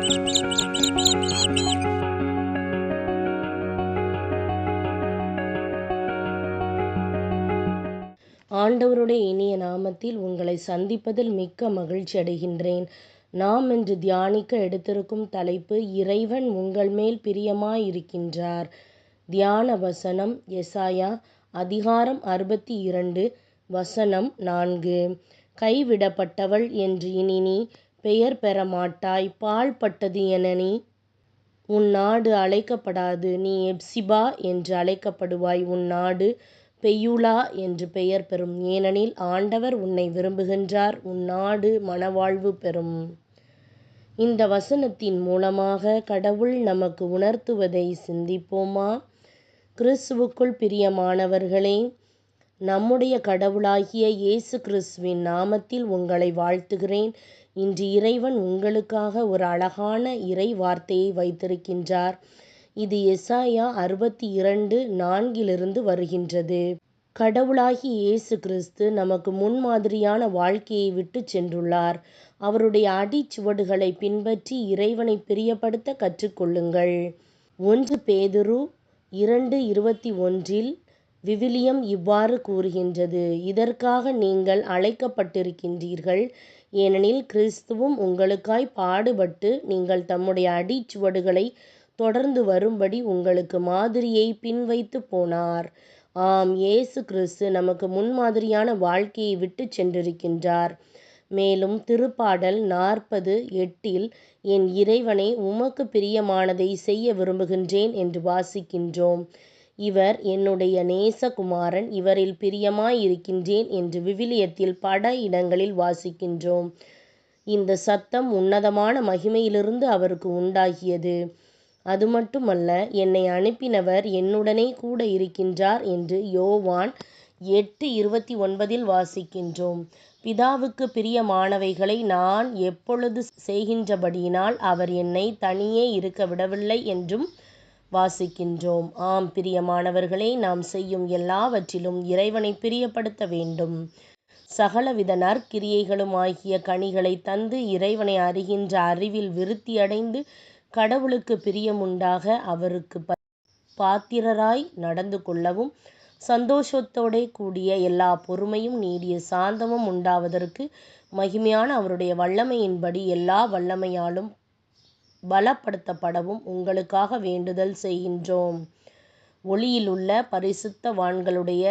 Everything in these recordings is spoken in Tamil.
ஆண்டவருடைய இனிய நாமத்தில் உங்களை சந்திப்பதில் மிக்க மகிழ்ச்சி அடைகின்றேன். நாம் இன்று தியானிக்க எடுத்திருக்கும் தலைப்பு, இறைவன் உங்கள் மேல் பிரியமாயிருக்கின்றார். தியான வசனம் எசாயா அதிகாரம் 62 வசனம் 4. கைவிடப்பட்டவள் என்று இனி நீ பெயர் பெற மாட்டாய், பாழ்பட்டது என நீ உன் நாடு அழைக்கப்படாது. நீ எப்சிபா என்று அழைக்கப்படுவாய், உன் நாடு பெயூலா என்று பெயர் பெறும். ஏனெனில் ஆண்டவர் உன்னை விரும்புகின்றார், உன் நாடு மனவாழ்வு பெறும். இந்த வசனத்தின் மூலமாக கடவுள் நமக்கு உணர்த்துவதை சிந்திப்போமா? கிறிஸ்துவுக்குள் பிரியமானவர்களே, நம்முடைய கடவுளாகிய இயேசு கிறிஸ்துவின் நாமத்தில் உங்களை வாழ்த்துகிறேன். இன்று இறைவன் உங்களுக்காக ஒரு அழகான இறை வார்த்தையை வைத்திருக்கின்றார். இது எசாயா 62:4 வருகின்றது. கடவுளாகிய இயேசு கிறிஸ்து நமக்கு முன்மாதிரியான வாழ்க்கையை விட்டு சென்றுள்ளார். அவருடைய அடிச்சுவடுகளை பின்பற்றி இறைவனை பிரியப்படுத்த கற்றுக்கொள்ளுங்கள். 1 பேதுரு 2:21 விவிலியம் இவ்வாறு கூறுகின்றது: இதற்காக நீங்கள் அழைக்கப்பட்டிருக்கின்றீர்கள், ஏனெனில் கிறிஸ்துவும் உங்களுக்காய் பாடுபட்டு நீங்கள் தம்முடைய அடிச்சுவடுகளை தொடர்ந்து வரும்படி உங்களுக்கு மாதிரியை பின்வைத்து போனார். ஆம், இயேசு கிறிஸ்து நமக்கு முன்மாதிரியான வாழ்க்கையை விட்டு சென்றிருக்கின்றார். மேலும் திருப்பாடல் 40:8 என் இறைவனே, உமக்கு பிரியமானதை செய்ய விரும்புகின்றேன் என்று வாசிக்கின்றோம். இவர் என்னுடைய நேசகுமாரன், இவரில் பிரியமாயிருக்கின்றேன் என்று விவிலியத்தில் பல இடங்களில் வாசிக்கின்றோம். இந்த சத்தம் உன்னதமான மகிமையிலிருந்து அவருக்கு உண்டாகியது. அது மட்டுமல்ல, என்னை அனுப்பினவர் என்னுடனே கூட இருக்கின்றார் என்று யோவான் 8:29 வாசிக்கின்றோம். பிதாவுக்கு பிரியமானவைகளை நான் எப்பொழுது செய்கின்றபடியினால் அவர் என்னை தனியே இருக்க விடவில்லை என்றும் வாசிக்கின்றோம். ஆம் பிரியமானவர்களே, நாம் செய்யும் எல்லாவற்றிலும் இறைவனை பிரியப்படுத்த வேண்டும். சகலவித நற்கிரியைகளும் ஆகிய கனிகளை தந்து இறைவனை அறிகின்ற அறிவில் விருத்தியடைந்து கடவுளுக்கு பிரியமுண்டாக அவருக்கு பாத்திரராய் நடந்து கொள்ளவும், சந்தோஷத்தோடே கூடிய எல்லா பொறுமையும் நீடிய சாந்தமும் உண்டாவதற்கு மகிமையான அவருடைய வல்லமையின்படி எல்லா வல்லமையாலும் பலப்படுத்தப்படவும் உங்களுக்காக வேண்டுதல் செய்கின்றோம். ஒளியிலுள்ள பரிசுத்தவான்களுடைய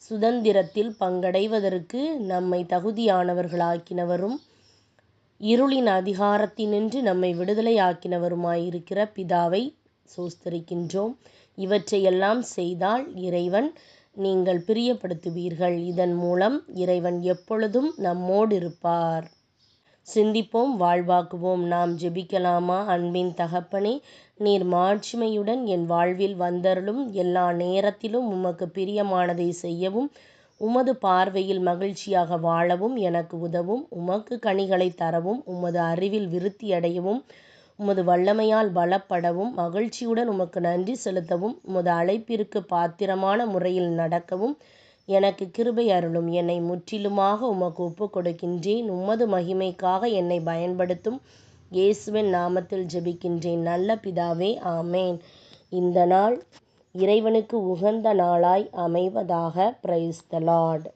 சுதந்திரத்தில் பங்கடைவதற்கு நம்மை தகுதியானவர்களாக்கினவரும் இருளின் அதிகாரத்தினின்று நம்மை விடுதலையாக்கினவருமாயிருக்கிற பிதாவை சோஸ்தரிக்கின்றோம். இவற்றையெல்லாம் செய்தால் இறைவன் நீங்கள் பிரியப்படுத்துவீர்கள். இதன் மூலம் இறைவன் எப்பொழுதும் நம்மோடு இருப்பார். சிந்திப்போம், வாழ்வாக்குவோம். நாம் ஜெபிக்கலாமா? அன்பின் தகப்பனே, நீர் மாட்சிமையுடன் என் வாழ்வில் வந்தருளும். எல்லா நேரத்திலும் உமக்கு பிரியமானதை செய்யவும், உமது பார்வையில் மகிழ்ச்சியாக வாழவும் எனக்கு உதவும். உமக்கு கனிகளை தரவும், உமது அறிவில் விருத்தியடையவும், உமது வல்லமையால் பலப்படவும், மகிழ்ச்சியுடன் உமக்கு நன்றி செலுத்தவும், உமது அழைப்பிற்கு பாத்திரமான முறையில் நடக்கவும் எனக்கு கிருபை அருளும். என்னை முற்றிலுமாக உமக்கு ஒப்புக் கொடுக்கின்றேன். உமது மகிமைக்காக என்னை பயன்படுத்தும். இயேசுவின் நாமத்தில் ஜெபிக்கின்றேன் நல்ல பிதாவே, ஆமேன். இந்த நாள் இறைவனுக்கு உகந்த நாளாய் அமைவதாக. Praise the Lord.